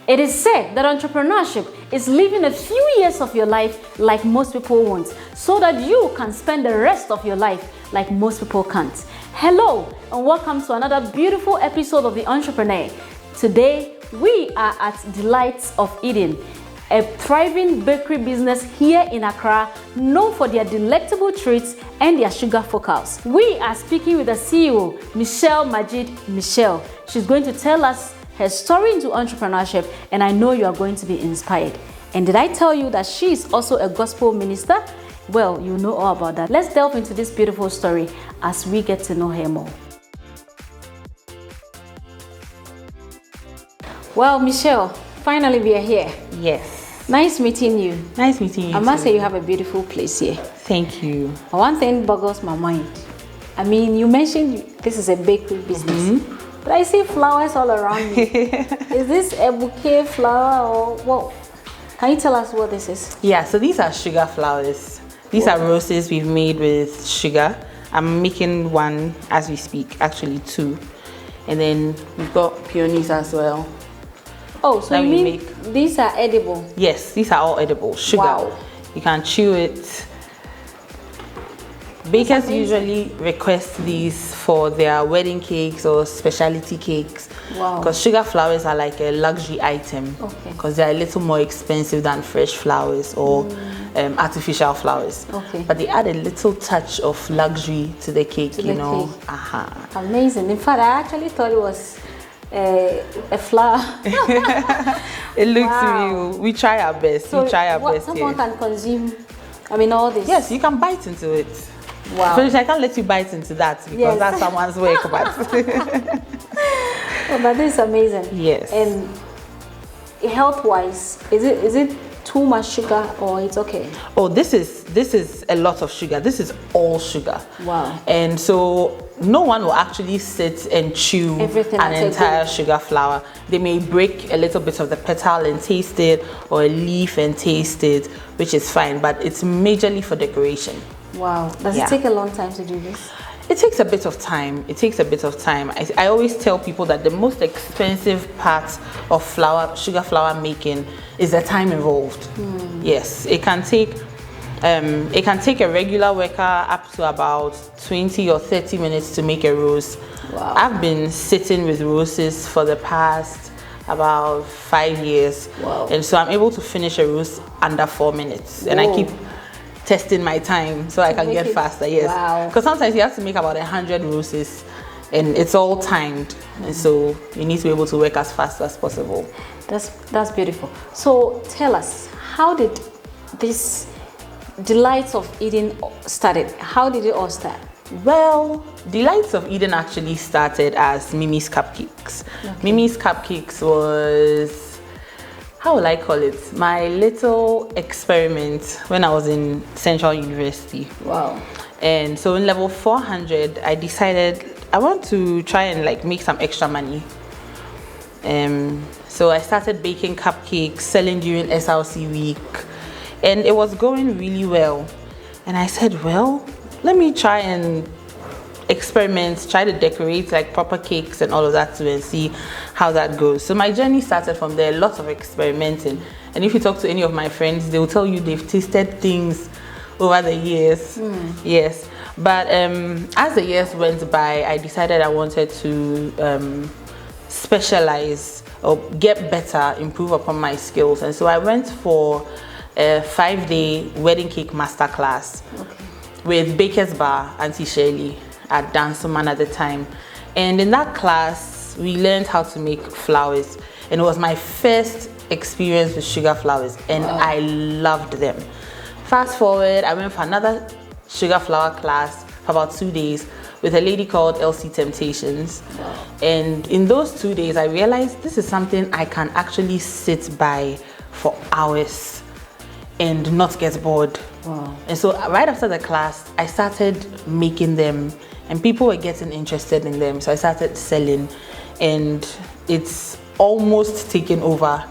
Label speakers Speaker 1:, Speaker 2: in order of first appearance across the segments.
Speaker 1: It is said that entrepreneurship is living a few years of your life like most people won't, so that you can spend the rest of your life like most people can't. Hello, and welcome to another beautiful episode of The Entrepreneur. Today, we are at Delights of Eden, a thriving bakery business here in Accra, known for their delectable treats and their sugar focals. We are speaking with the CEO, Michelle Majid Michel. She's going to tell us her story into entrepreneurship, and I know you are going to be inspired. And did I tell you that she is also a gospel minister? Well, you know all about that. Let's delve into this beautiful story as we get to know her more. Well, Michelle, finally we are here.
Speaker 2: Yes.
Speaker 1: Nice meeting you.
Speaker 2: Nice meeting you.
Speaker 1: I must
Speaker 2: too.
Speaker 1: say you have a beautiful place here.
Speaker 2: Thank you.
Speaker 1: One thing boggles my mind. I mean, you mentioned this is a bakery business, but I see flowers all around you. Is this a bouquet flower or what? Can you tell us what this is?
Speaker 2: Yeah, so these are sugar flowers. These are roses we've made with sugar. I'm making one as we speak, actually two. And then we've got peonies as well.
Speaker 1: Oh, so you mean these are edible?
Speaker 2: Yes, these are all edible. Sugar.
Speaker 1: Wow.
Speaker 2: You can chew it. Bakers usually request these for their wedding cakes or specialty cakes.
Speaker 1: Wow.
Speaker 2: Because sugar flowers are like a luxury item.
Speaker 1: Okay.
Speaker 2: Because they're a little more expensive than fresh flowers or artificial flowers.
Speaker 1: Okay.
Speaker 2: But they add a little touch of luxury to the cake,
Speaker 1: To
Speaker 2: you
Speaker 1: the
Speaker 2: know.
Speaker 1: cake.
Speaker 2: Aha.
Speaker 1: Amazing. In fact, I actually thought it was a flower.
Speaker 2: It looks
Speaker 1: Wow.
Speaker 2: real. We try our best.
Speaker 1: So
Speaker 2: we try our
Speaker 1: what
Speaker 2: best
Speaker 1: someone
Speaker 2: here.
Speaker 1: can consume, I mean, all this.
Speaker 2: Yes, you can bite into it.
Speaker 1: Wow.
Speaker 2: Felicia, I can't let you bite into that because
Speaker 1: Yes.
Speaker 2: that's someone's work. But
Speaker 1: Oh, but this is amazing.
Speaker 2: Yes.
Speaker 1: And health-wise, is it too much sugar or it's okay?
Speaker 2: oh, this is a lot of sugar. This is all sugar.
Speaker 1: Wow.
Speaker 2: And so no one will actually sit and chew
Speaker 1: Everything
Speaker 2: an
Speaker 1: at a
Speaker 2: entire
Speaker 1: go.
Speaker 2: sugar flower. They may break a little bit of the petal and taste it, or a leaf and taste it, which is fine. But it's majorly for decoration.
Speaker 1: Wow. Does
Speaker 2: Yeah.
Speaker 1: it take a long time to do this?
Speaker 2: It takes a bit of time. It takes a bit of time. I always tell people that the most expensive part of sugar flour making is the time involved. Yes, it can take a regular worker up to about 20 or 30 minutes to make a rose.
Speaker 1: Wow.
Speaker 2: I've been sitting with roses for the past about 5 years.
Speaker 1: Wow.
Speaker 2: And so I'm able to finish a rose under 4 minutes. And I
Speaker 1: Whoa.
Speaker 2: keep testing my time so I can
Speaker 1: make
Speaker 2: get
Speaker 1: it-
Speaker 2: faster. Yes.
Speaker 1: Wow.
Speaker 2: Because sometimes you have to make about 100 roses and it's all timed. And so you need to be able to work as fast as possible.
Speaker 1: That's beautiful. So tell us, how did this Delights of Eden started? How did it all start?
Speaker 2: Well, Delights of Eden actually started as Mimi's Cupcakes.
Speaker 1: Okay.
Speaker 2: Mimi's Cupcakes was, how will I call it? My little experiment when I was in Central University.
Speaker 1: Wow.
Speaker 2: And so in level 400, I decided I want to try and make some extra money. So I started baking cupcakes, selling during SLC week, and it was going really well. And I said, well, let me try and experiment, try to decorate proper cakes and all of that too, and see how that goes. So my journey started from there, lots of experimenting. And if you talk to any of my friends, they will tell you they've tasted things over the years. Yes. But as the years went by, I decided I wanted to specialize or get better, improve upon my skills. And so I went for a 5-day wedding cake masterclass with Baker's Bar, Auntie Shirley at Danceman at the time. And in that class, we learned how to make flowers. And it was my first experience with sugar flowers, and I loved them. Fast forward, I went for another sugar flower class for about 2 days with a lady called LC Temptations. And in those 2 days, I realized this is something I can actually sit by for hours and not get bored.
Speaker 1: Wow.
Speaker 2: And so right after the class, I started making them, and people were getting interested in them. So I started selling, and it's almost taken over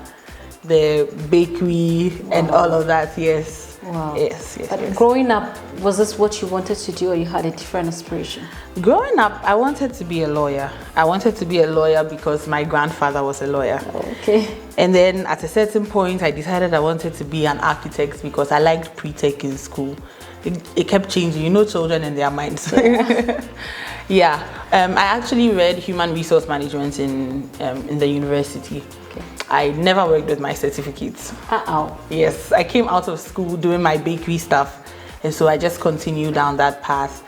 Speaker 2: the bakery and all of that. Yes.
Speaker 1: Wow.
Speaker 2: Yes.
Speaker 1: But growing up, was this what you wanted to do, or you had a different aspiration?
Speaker 2: Growing up, I wanted to be a lawyer. I wanted to be a lawyer because my grandfather was a lawyer.
Speaker 1: Okay.
Speaker 2: And then at a certain point, I decided I wanted to be an architect because I liked pre-tech in school. It kept changing, you know, children and their minds. Yeah. I actually read human resource management in the university.
Speaker 1: Okay.
Speaker 2: I never worked with my certificates. Yes, I came out of school doing my bakery stuff, and so I just continued down that path.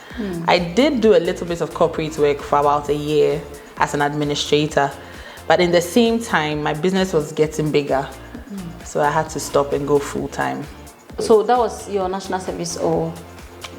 Speaker 2: I did do a little bit of corporate work for about a year as an administrator, but in the same time, my business was getting bigger, so I had to stop and go full time.
Speaker 1: So that was your national service, or?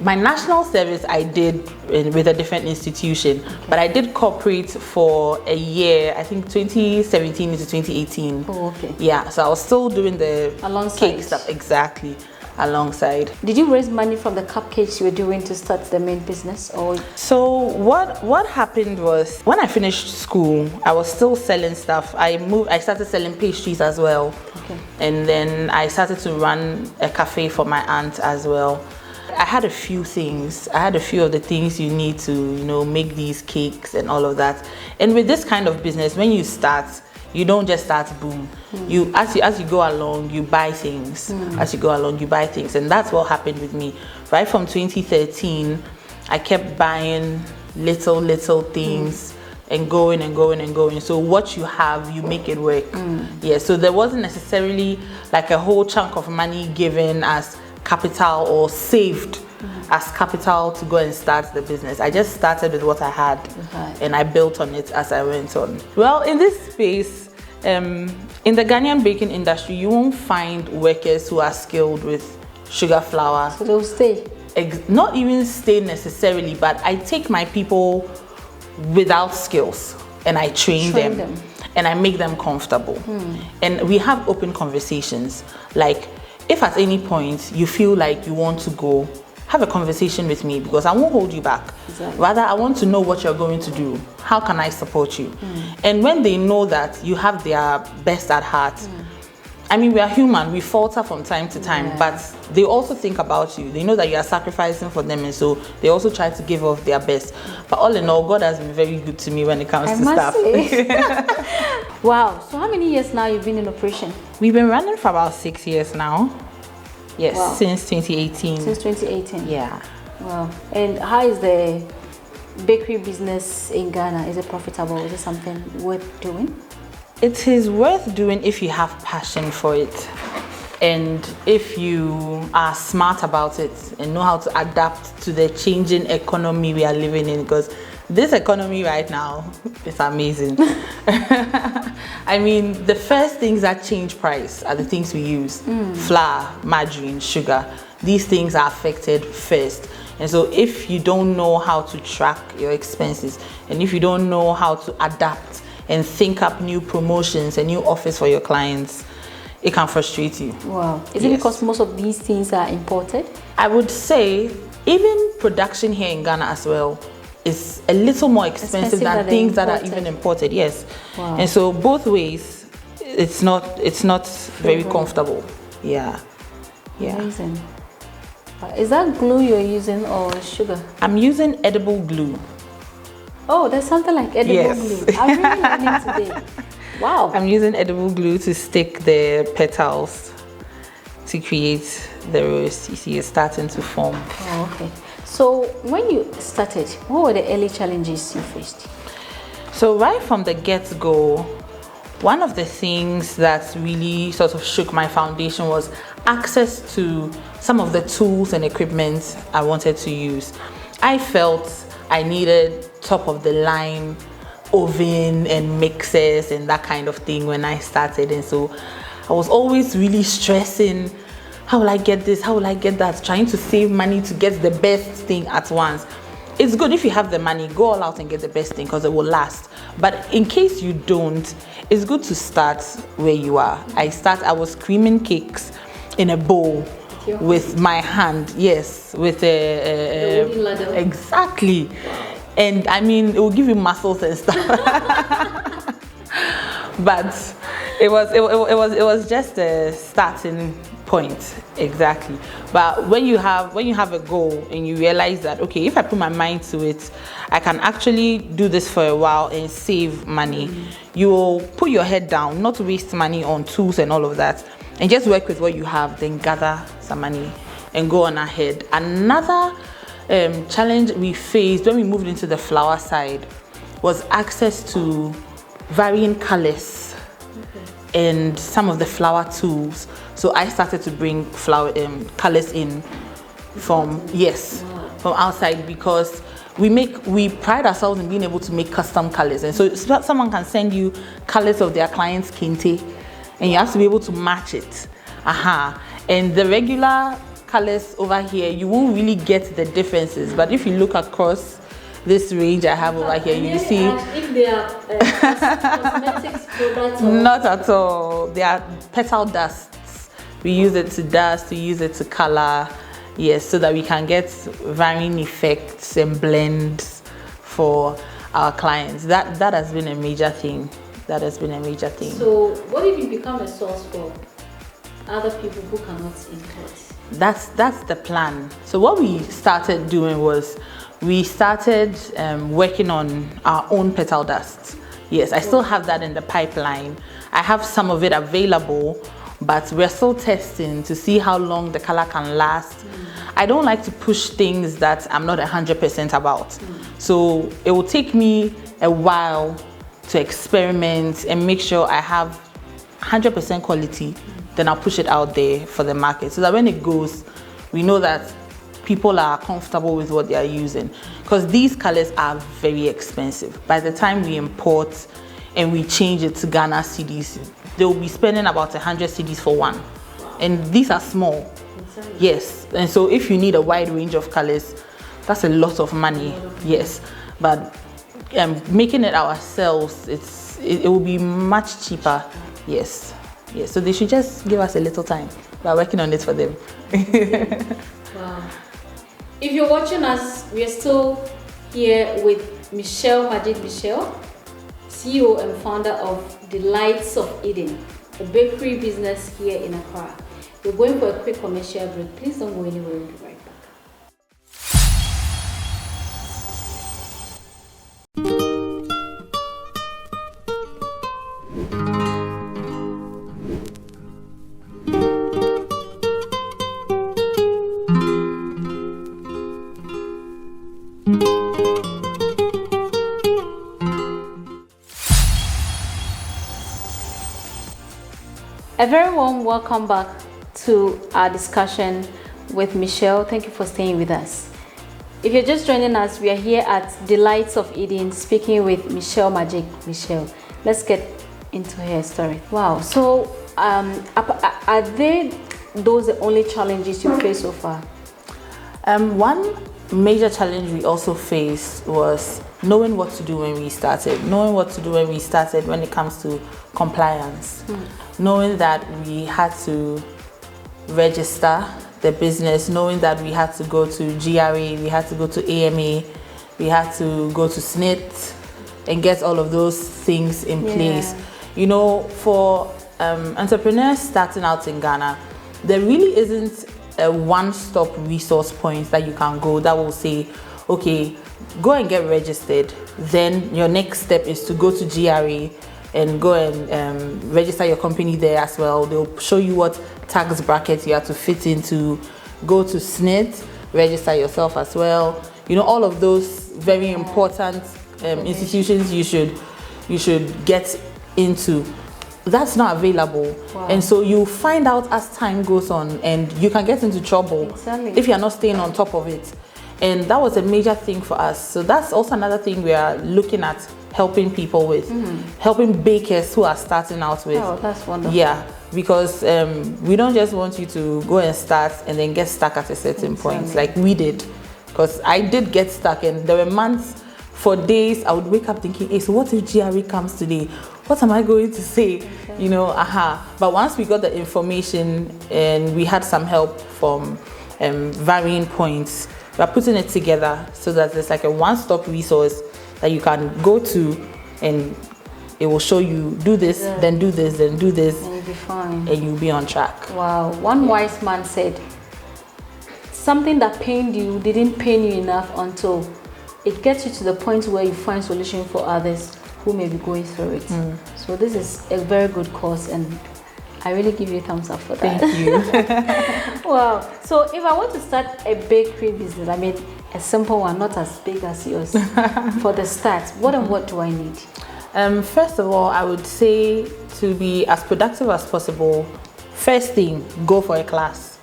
Speaker 2: My national service I did with a different institution, but I did corporate for a year, I think 2017 into 2018.
Speaker 1: Oh, okay.
Speaker 2: Yeah, so I was still doing the
Speaker 1: alongside
Speaker 2: cake stuff, exactly, alongside.
Speaker 1: Did you raise money from the cupcakes you were doing to start the main business, or?
Speaker 2: So what happened was, when I finished school, I was still selling stuff. I started selling pastries as well.
Speaker 1: Okay.
Speaker 2: And then I started to run a cafe for my aunt as well. I had a few things. I had a few of the things you need to, you know, make these cakes and all of that. And with this kind of business, when you start, you don't just start boom. You as you go along, you buy things. As you go along, you buy things, and that's what happened with me. Right from 2013, I kept buying little things. And going and going and going. So what you have, you make it work. Yeah. So there wasn't necessarily like a whole chunk of money given as capital or saved as capital to go and start the business. I just started with what I had, and I built on it as I went on. Well, in this space, in the Ghanaian baking industry, you won't find workers who are skilled with sugar flour.
Speaker 1: So they'll stay?
Speaker 2: Not even stay necessarily, but I take my people without skills and I train them and I make them comfortable. And we have open conversations. Like, if at any point you feel like you want to go, have a conversation with me, because I won't hold you back.
Speaker 1: Exactly.
Speaker 2: Rather, I want to know what you're going to do. How can I support you? And when they know that you have their best at heart, I mean, we are human, we falter from time to time, but they also think about you. They know that you are sacrificing for them, and so they also try to give off their best. But all in all, God has been very good to me when it comes to stuff.
Speaker 1: Wow. So how many years now you've been in operation?
Speaker 2: We've been running for about 6 years now. Yes,
Speaker 1: wow.
Speaker 2: Since 2018.
Speaker 1: Since 2018?
Speaker 2: Yeah.
Speaker 1: Wow. And how is the bakery business in Ghana? Is it profitable? Is it something worth doing?
Speaker 2: It is worth doing if you have passion for it, and if you are smart about it and know how to adapt to the changing economy we are living in, because this economy right now is amazing. I mean, the first things that change price are the things we use. Flour, margarine, sugar. These things are affected first. And so if you don't know how to track your expenses, and if you don't know how to adapt and think up new promotions and new offers for your clients, it can frustrate you.
Speaker 1: Wow. Is it because most of these things are imported? I
Speaker 2: would say even production here in Ghana as well is a little more expensive than things that are even imported. Yes.
Speaker 1: Wow.
Speaker 2: And so both ways, it's not very comfortable. Yeah. Yeah.
Speaker 1: Amazing. Is that glue you're using or sugar?
Speaker 2: I'm using edible glue.
Speaker 1: Oh, there's something like edible glue. I'm really learning today. Wow.
Speaker 2: I'm using edible glue to stick the petals to create the rose. You see, it's starting to form.
Speaker 1: Oh, okay. So when you started, what were the early challenges you faced?
Speaker 2: So right from the get-go, one of the things that really sort of shook my foundation was access to some of the tools and equipment I wanted to use. I felt I needed top of the line oven and mixers and that kind of thing when I started, and so I was always really stressing, how will I get this, how will I get that, trying to save money to get the best thing at once. It's good if you have the money, go all out and get the best thing because it will last. But in case you don't, it's good to start where you are. I was creaming cakes in a bowl with my hand, yes, with
Speaker 1: the wooden ladle.
Speaker 2: Exactly. And I mean, it will give you muscles and stuff. But it was just a starting point. Exactly. But when you have a goal and you realize that, okay, if I put my mind to it, I can actually do this for a while and save money. You will put your head down, not waste money on tools and all of that, and just work with what you have, then gather some money and go on ahead. Another challenge we faced when we moved into the flower side was access to varying colors and some of the flower tools. So I started to bring flower colors in from outside, because we pride ourselves in being able to make custom colors. And so someone can send you colors of their client's kente, and you have to be able to match it. And the regular colors over here, you won't really get the differences. But if you look across this range I have over here, you see
Speaker 1: if they are cosmetics products.
Speaker 2: Not at all. They are petal dusts. We use it to dust, we use it to color, yes, so that we can get varying effects and blends for our clients. That has been a major thing.
Speaker 1: So what if you become a source for other people who cannot import?
Speaker 2: That's the plan. So what we started doing was we started working on our own petal dust. Yes, I still have that in the pipeline. I have some of it available, but we're still testing to see how long the color can last. I don't like to push things that I'm not 100% about. So it will take me a while to experiment and make sure I have 100% quality. Then I'll push it out there for the market, so that when it goes, we know that people are comfortable with what they are using. Because these colors are very expensive. By the time we import and we change it to Ghana cedis, they'll be spending about 100 cedis for one. And these are small. Yes. And so if you need a wide range of colors, that's a lot of money. Yes. But making it ourselves, it will be much cheaper. Yes. Yes. So they should just give us a little time. We're working on it for them.
Speaker 1: Wow. If you're watching us, we are still here with Michelle Majid Michel, CEO and founder of Delights of Eden, a bakery business here in Accra. We're going for a quick commercial break. Please don't go anywhere. We'll be right back. A very warm welcome back to our discussion with Michelle. Thank you for staying with us. If you're just joining us, we are here at Delights of Eden speaking with Michelle Majid Michel. Let's get into her story. Wow. So are they those the only challenges you face so far?
Speaker 2: One major challenge we also faced was knowing what to do when we started. When it comes to compliance. Knowing that we had to register the business, knowing that we had to go to GRA, we had to go to AMA, we had to go to SNIT and get all of those things in place. You know, for entrepreneurs starting out in Ghana, there really isn't a one-stop resource point that you can go that will say, okay, go and get registered. Then your next step is to go to GRA and go and register your company there as well. They'll show you what tax bracket you have to fit into. Go to SNIT, register yourself as well. You know, all of those very important institutions you should get into. That's not available. Wow. And so you find out as time goes on, and you can get into trouble if you're not staying on top of it. And that was a major thing for us. So that's also another thing we are looking at helping people with, helping bakers who are starting out with.
Speaker 1: Oh, that's wonderful.
Speaker 2: Yeah, because we don't just want you to go and start and then get stuck at a certain point like we did. Because I did get stuck, and there were months, for days, I would wake up thinking, hey, so what if GRE comes today? What am I going to say? You know, But once we got the information and we had some help from varying points, we are putting it together so that there's like a one-stop resource that you can go to, and it will show you do this, then do this, then do this,
Speaker 1: be fine.
Speaker 2: and you'll be on track.
Speaker 1: Wow. One wise man said, something that pained you didn't pain you enough until it gets you to the point where you find solution for others who may be going through it. So this is a very good course, and I really give you a thumbs up for that.
Speaker 2: Thank you.
Speaker 1: Wow. So if I want to start a bakery business, I mean a simple one, not as big as yours, for the start, what and what do I need?
Speaker 2: First of all, I would say to be as productive as possible, first thing, go for a class.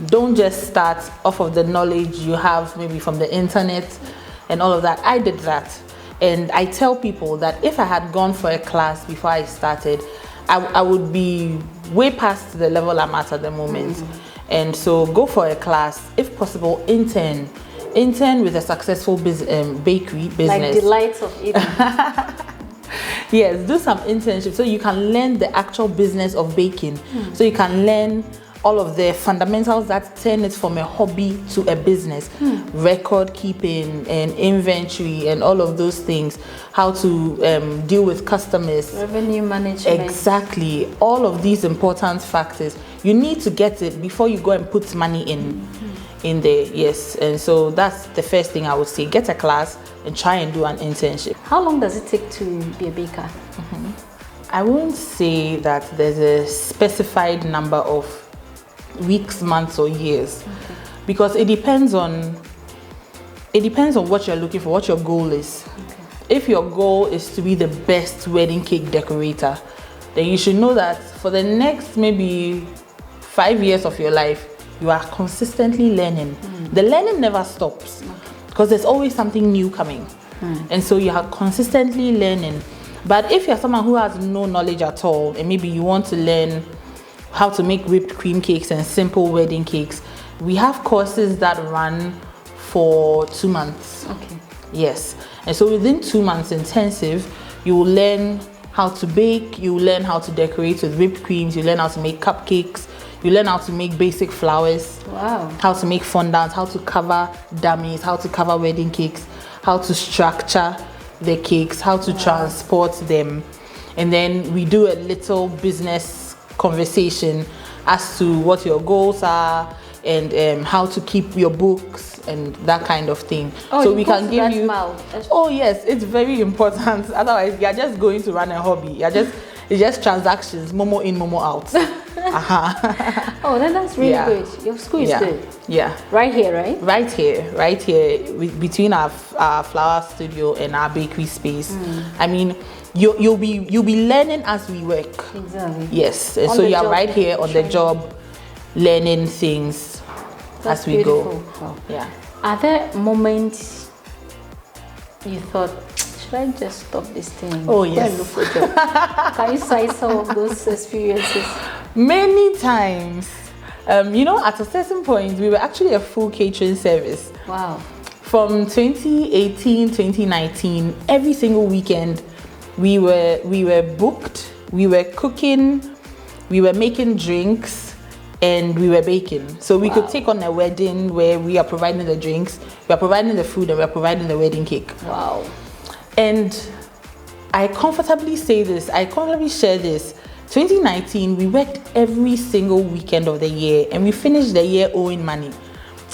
Speaker 2: Don't just start off of the knowledge you have maybe from the internet and all of that. I did that. And I tell people that if I had gone for a class before I started, I would be way past the level I'm at the moment. And so go for a class. If possible, intern with a successful bakery business.
Speaker 1: Like Delights of Eden.
Speaker 2: Yes, do some internship so you can learn the actual business of baking. So you can learn all of the fundamentals that turn it from a hobby to a business. Record keeping and inventory and all of those things. How to deal with customers.
Speaker 1: Revenue management.
Speaker 2: Exactly. All of these important factors. You need to get it before you go and put money in there. Yes. And so that's the first thing I would say. Get a class and try and do an internship.
Speaker 1: How long does it take to be a baker?
Speaker 2: I won't say that there's a specified number of weeks, months, or years, because it depends on what you're looking for, what your goal is. If your goal is to be the best wedding cake decorator, then you should know that for the next maybe 5 years of your life, you are consistently learning. The learning never stops because there's always something new coming, and so you are consistently learning. But if you're someone who has no knowledge at all, and maybe you want to learn how to make whipped cream cakes and simple wedding cakes, we have courses that run for 2 months. Yes. And so within 2 months intensive, you will learn how to bake, you will learn how to decorate with whipped creams, you learn how to make cupcakes, you learn how to make basic flowers, how to make fondant, how to cover dummies, how to cover wedding cakes, how to structure the cakes, how to transport them. And then we do a little business conversation as to what your goals are and how to keep your books and that kind of thing. So we can give you. Oh yes, it's very important. Otherwise, you're just going to run a hobby. It's just transactions, momo in, momo out.
Speaker 1: Oh, then that's really good. Your school is good.
Speaker 2: Yeah.
Speaker 1: Right here, right?
Speaker 2: Right here, between our flower studio and our bakery space. I mean, you'll be learning as we work.
Speaker 1: Exactly.
Speaker 2: Yes. And so you're right here on the job, learning things as we go.
Speaker 1: Wow.
Speaker 2: Yeah.
Speaker 1: Are there moments you thought, should I just stop this thing?
Speaker 2: Oh yes.
Speaker 1: Look for a job? Can you cite some of those experiences?
Speaker 2: Many times. At a certain point, we were actually a full catering service.
Speaker 1: Wow.
Speaker 2: From 2018, 2019, every single weekend, we were booked, we were cooking, we were making drinks, and we were baking. So we could take on a wedding where we are providing the drinks, we are providing the food, and we are providing the wedding cake.
Speaker 1: Wow.
Speaker 2: And I comfortably say this, I comfortably share this. 2019, we worked every single weekend of the year, and we finished the year owing money.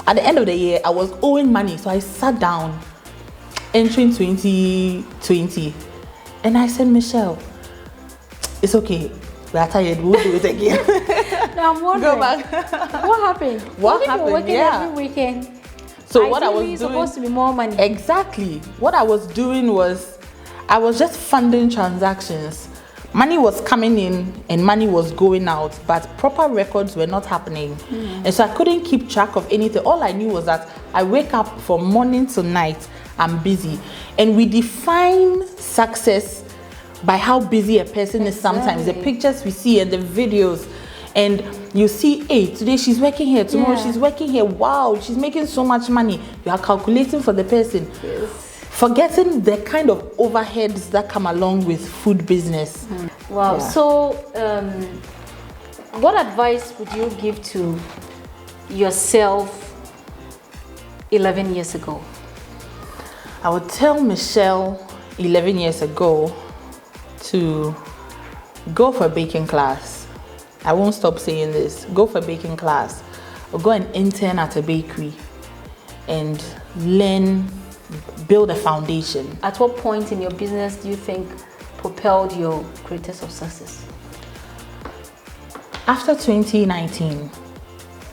Speaker 2: At the end of the year, I was owing money, so I sat down entering 2020, and I said, Michelle, it's okay. We are tired. We'll do it again.
Speaker 1: Now I'm wondering,
Speaker 2: go back.
Speaker 1: What happened?
Speaker 2: What happened?
Speaker 1: Working every weekend.
Speaker 2: So what I was doing,
Speaker 1: supposed to be more money.
Speaker 2: Exactly. What I was doing was, I was just funding transactions. Money was coming in and money was going out, but proper records were not happening. And so I couldn't keep track of anything. All I knew was that I wake up from morning to night, I'm busy. And we define success by how busy a person is sometimes. The pictures we see and the videos. And you see, hey, today she's working here, tomorrow she's working here. Wow, she's making so much money. You are calculating for the person. Forgetting the kind of overheads that come along with food business.
Speaker 1: Wow.
Speaker 2: Yeah.
Speaker 1: So, what advice would you give to yourself 11 years ago?
Speaker 2: I would tell Michelle 11 years ago to go for a baking class. I won't stop saying this, go for baking class or go and intern at a bakery and learn, build a foundation.
Speaker 1: At what point in your business do you think propelled your greatest of success?
Speaker 2: After 2019,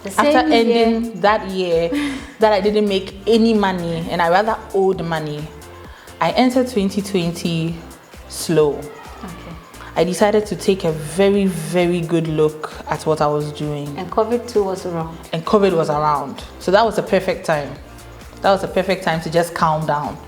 Speaker 2: after
Speaker 1: year.
Speaker 2: ending that year that I didn't make any money and I rather owed money, I entered 2020 slow.
Speaker 1: Okay.
Speaker 2: I decided to take a very, very good look at what I was doing.
Speaker 1: And COVID too was around.
Speaker 2: And COVID was around. So that was the perfect time. That was the perfect time to just calm down.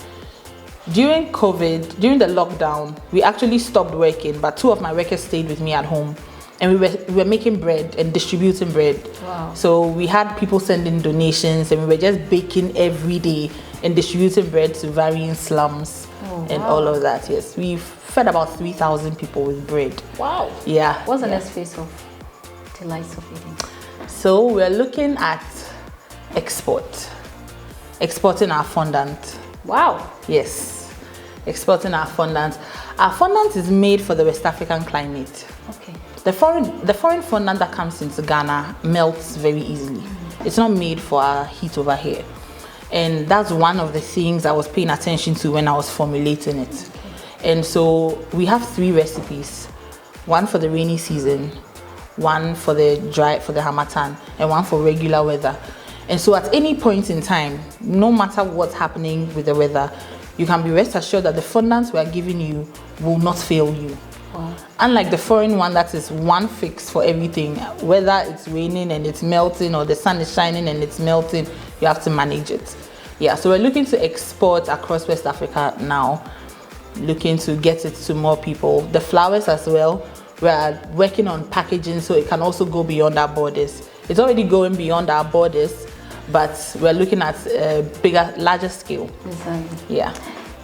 Speaker 2: During COVID, during the lockdown, we actually stopped working, but 2 of my workers stayed with me at home. And we were making bread and distributing bread.
Speaker 1: Wow.
Speaker 2: So we had people sending donations and we were just baking every day and distributing bread to varying slums and all of that. Yes, we fed about 3,000 people with bread.
Speaker 1: Wow.
Speaker 2: Yeah.
Speaker 1: What's the next phase of delights of eating?
Speaker 2: So we're looking at exporting our fondant.
Speaker 1: Wow.
Speaker 2: Yes, exporting our fondant. Our fondant is made for the West African climate.
Speaker 1: Okay.
Speaker 2: The foreign fondant that comes into Ghana melts very easily. It's not made for our heat over here. And that's one of the things I was paying attention to when I was formulating it. Okay. And so we have 3 recipes. One for the rainy season, one for the harmattan, and one for regular weather. And so at any point in time, no matter what's happening with the weather, you can be rest assured that the fondant we are giving you will not fail you. Wow. Unlike the foreign one that is one fix for everything, whether it's raining and it's melting or the sun is shining and it's melting, you have to manage it. Yeah, so we're looking to export across West Africa now, looking to get it to more people. The flowers as well, we're working on packaging so it can also go beyond our borders. It's already going beyond our borders, but we're looking at bigger, larger scale.
Speaker 1: Exactly.
Speaker 2: Yeah.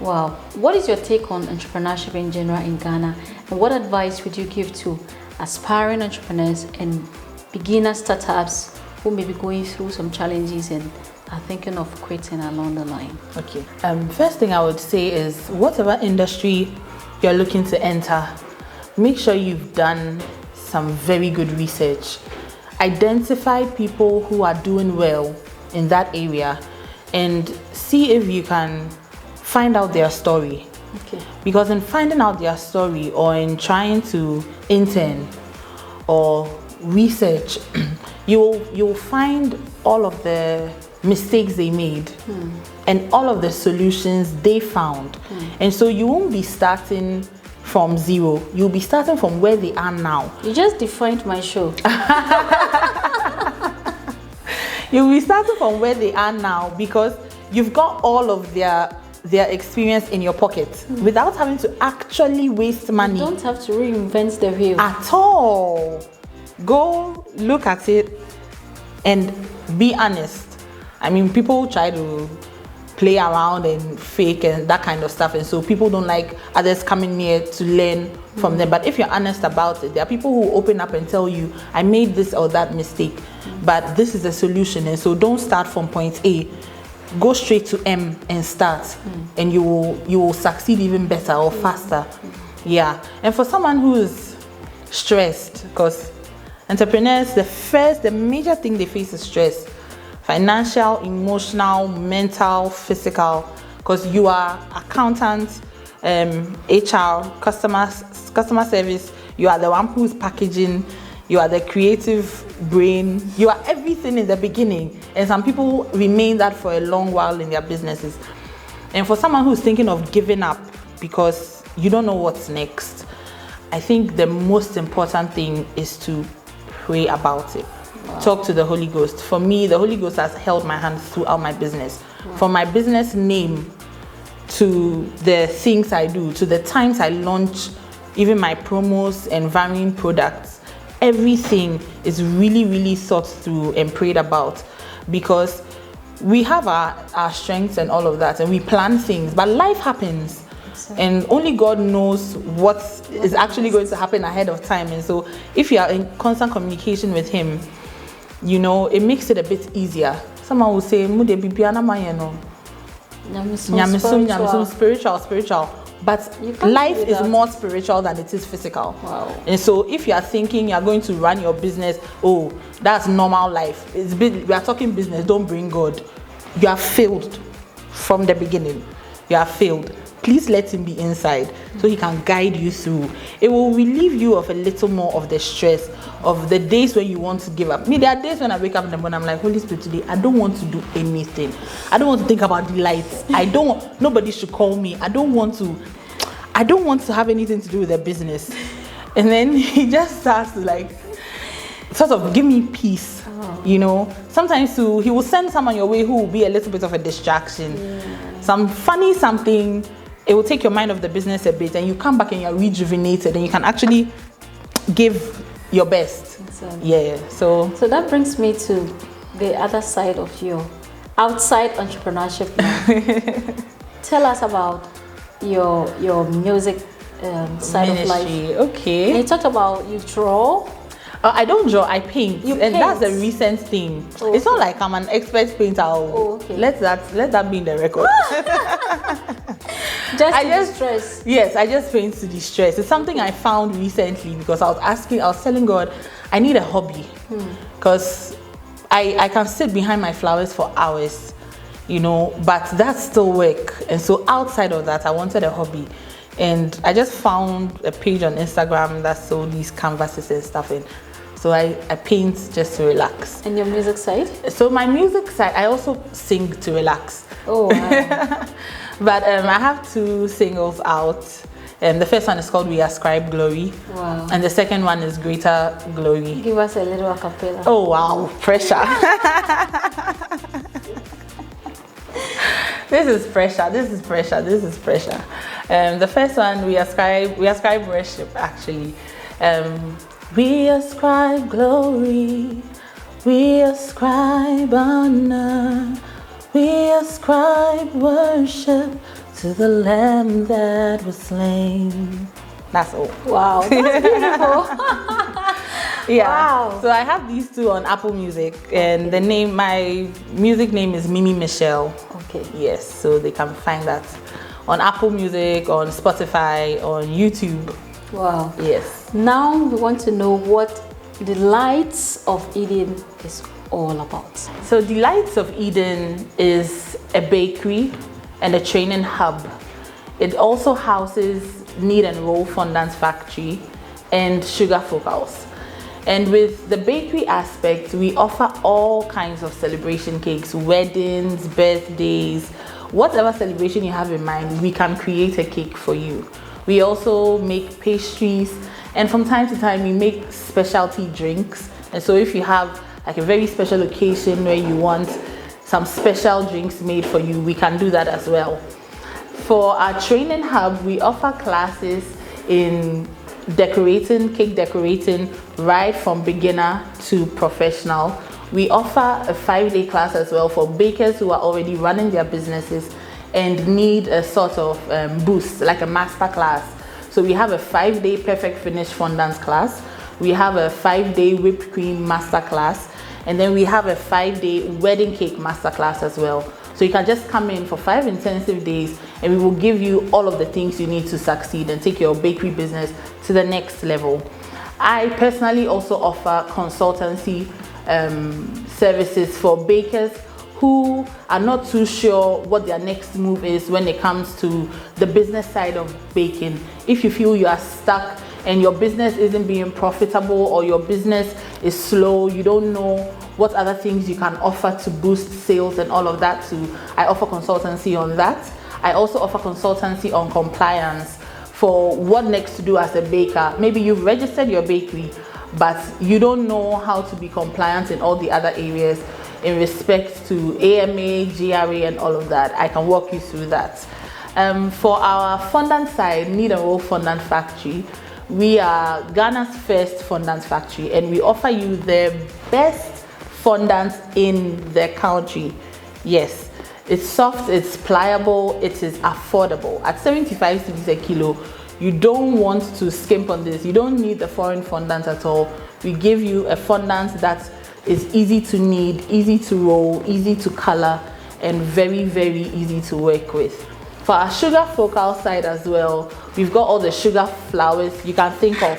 Speaker 1: Wow. What is your take on entrepreneurship in general in Ghana? And what advice would you give to aspiring entrepreneurs and beginner startups who may be going through some challenges and are thinking of quitting along the line?
Speaker 2: Okay. First thing I would say is whatever industry you're looking to enter, make sure you've done some very good research. Identify people who are doing well in that area and see if you can find out their story.
Speaker 1: Okay.
Speaker 2: Because in finding out their story or in trying to intern or research, you'll find all of the mistakes they made and all of the solutions they found. And so you won't be starting from zero. You'll be starting from where they are now.
Speaker 1: You just defined my show.
Speaker 2: You'll be starting from where they are now because you've got all of their experience in your pocket without having to actually waste money.
Speaker 1: You don't have to reinvent the wheel
Speaker 2: at all. Go look at it and be honest. I mean, people try to play around and fake and that kind of stuff, and so people don't like others coming near to learn from them. But if you're honest about it, there are people who open up and tell you, I made this or that mistake, but this is the solution. And so don't start from point A. Go straight to M and start, and you will succeed even better or faster. Yeah. And for someone who's stressed, because entrepreneurs, the major thing they face is stress. Financial, emotional, mental, physical, because you are accountant, HR, customer service, you are the one who's packaging, you are the creative brain, you are everything in the beginning, and some people remain that for a long while in their businesses. And for someone who's thinking of giving up because you don't know what's next, I think the most important thing is to pray about it. Wow. Talk to the Holy Ghost. For me, the Holy Ghost has held my hand throughout my business. Wow. From my business name to the things I do, to the times I launch even my promos and varying products, everything is really, really thought through and prayed about, because we have our strengths and all of that, and we plan things, but life happens. And only God knows what is actually going to happen ahead of time. And so if you are in constant communication with Him, you know, it makes it a bit easier. Someone will say, spiritual. but
Speaker 1: You can't
Speaker 2: life
Speaker 1: do
Speaker 2: is
Speaker 1: that.
Speaker 2: more spiritual than it is physical.
Speaker 1: Wow.
Speaker 2: And so if you are thinking you are going to run your business, oh, that's normal life. We are talking business, don't bring God. You are failed from the beginning. You are failed. Please let him be inside so he can guide you through. It will relieve you of a little more of the stress of the days when you want to give up. Me, there are days when I wake up in the morning, I'm like, Holy Spirit, today I don't want to do anything. I don't want to think about the lights. Nobody should call me. I don't want to have anything to do with the business. And then he just starts to like sort of give me peace. You know, sometimes he will send someone your way who will be a little bit of a distraction. Some funny something. It will take your mind off the business a bit, and you come back and you're rejuvenated, and you can actually give your best.
Speaker 1: Exactly.
Speaker 2: Yeah. So
Speaker 1: that brings me to the other side of your outside entrepreneurship now. Tell us about your music side of life.
Speaker 2: Okay.
Speaker 1: And you talked about you draw.
Speaker 2: I don't draw, I paint.
Speaker 1: You
Speaker 2: and
Speaker 1: paint.
Speaker 2: That's a recent thing.
Speaker 1: Oh,
Speaker 2: it's not like I'm an expert painter.
Speaker 1: Okay.
Speaker 2: Let that be in the record.
Speaker 1: Distress.
Speaker 2: Yes, I just paint to distress. It's something I found recently because I was telling God, I need a hobby. Because I can sit behind my flowers for hours, you know, but that's still work. And so outside of that, I wanted a hobby. And I just found a page on Instagram that sold these canvases and stuff. And so I paint just to relax.
Speaker 1: And your music side?
Speaker 2: So my music side, I also sing to relax.
Speaker 1: Oh, wow.
Speaker 2: But I have 2 singles out. The first one is called We Ascribe Glory.
Speaker 1: Wow.
Speaker 2: And the second one is Greater Glory.
Speaker 1: Give us a little acapella.
Speaker 2: Oh, wow. Pressure. This is pressure. The first one, we ascribe worship, actually. We ascribe glory, we ascribe honor, we ascribe worship to the Lamb that was slain. That's all.
Speaker 1: Wow, that's beautiful.
Speaker 2: Yeah.
Speaker 1: Wow.
Speaker 2: So I have these 2 on Apple Music, and my music name is Mimi Michelle.
Speaker 1: Okay.
Speaker 2: Yes, so they can find that on Apple Music, on Spotify, on YouTube.
Speaker 1: Wow.
Speaker 2: Yes.
Speaker 1: Now we want to know what Delights of Eden is all about.
Speaker 2: So Delights of Eden is a bakery and a training hub. It also houses Knead and Roll Fondant Factory and Sugar Focals. And with the bakery aspect, we offer all kinds of celebration cakes, weddings, birthdays, whatever celebration you have in mind, we can create a cake for you. We also make pastries, and from time to time we make specialty drinks. And so if you have like a very special occasion where you want some special drinks made for you, we can do that as well. For our training hub, we offer classes in cake decorating, right from beginner to professional. We offer a 5-day class as well for bakers who are already running their businesses and need a sort of boost, like a master class. So we have a 5-day perfect finish fondant class. We have a 5-day whipped cream master class. And then we have a 5-day wedding cake master class as well. So you can just come in for 5 intensive days and we will give you all of the things you need to succeed and take your bakery business to the next level. I personally also offer consultancy services for bakers who are not too sure what their next move is when it comes to the business side of baking. If you feel you are stuck and your business isn't being profitable or your business is slow, you don't know what other things you can offer to boost sales and all of that too, I offer consultancy on that. I also offer consultancy on compliance for what next to do as a baker. Maybe you've registered your bakery, but you don't know how to be compliant in all the other areas in respect to AMA, GRA, and all of that. I can walk you through that. For our fondant side, Knead and Roll Fondant Factory, we are Ghana's first fondant factory, and we offer you the best fondant in the country. Yes, it's soft, it's pliable, it is affordable. At 75 cedis a kilo, you don't want to skimp on this. You don't need the foreign fondant at all. We give you a fondant that is easy to knead, easy to roll, easy to color, and very, very easy to work with. For our sugar focal side as well, we've got all the sugar flowers you can think of,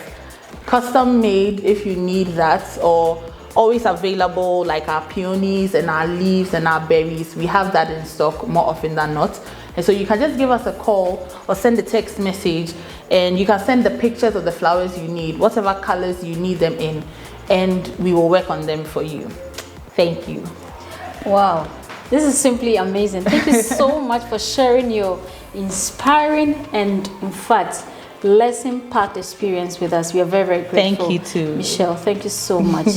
Speaker 2: custom made if you need that, or always available, like our peonies and our leaves and our berries. We have that in stock more often than not. And so you can just give us a call or send a text message, and you can send the pictures of the flowers you need, whatever colors you need them in, and we will work on them for you. Thank you.
Speaker 1: Wow, this is simply amazing. Thank you so much for sharing your inspiring and, in fact, lesson-packed experience with us. We are very, very grateful.
Speaker 2: Thank you too,
Speaker 1: Michelle. Thank you so much.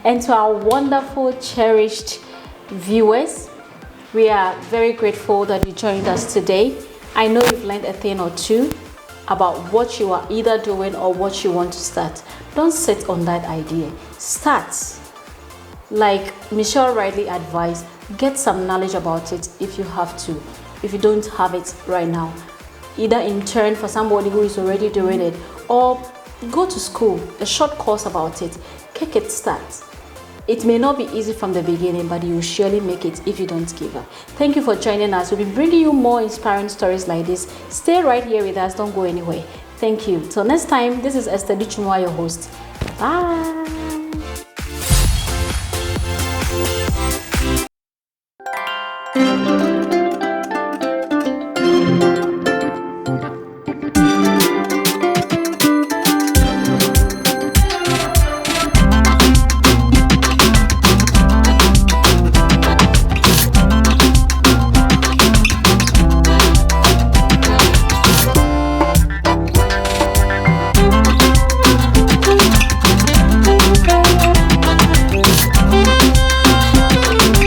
Speaker 1: And to our wonderful, cherished viewers, we are very grateful that you joined us today. I know you've learned a thing or two about what you are either doing or what you want to start. Don't sit on that idea. Start. Like Michelle rightly advised, get some knowledge about it if you have to. If you don't have it right now, either intern for somebody who is already doing it, or go to school, a short course about it. Kick it start. It may not be easy from the beginning, but you will surely make it if you don't give up. Thank you for joining us. We'll be bringing you more inspiring stories like this. Stay right here with us. Don't go anywhere. Thank you. Till next time, this is Esther Dichumwa, your host. Bye.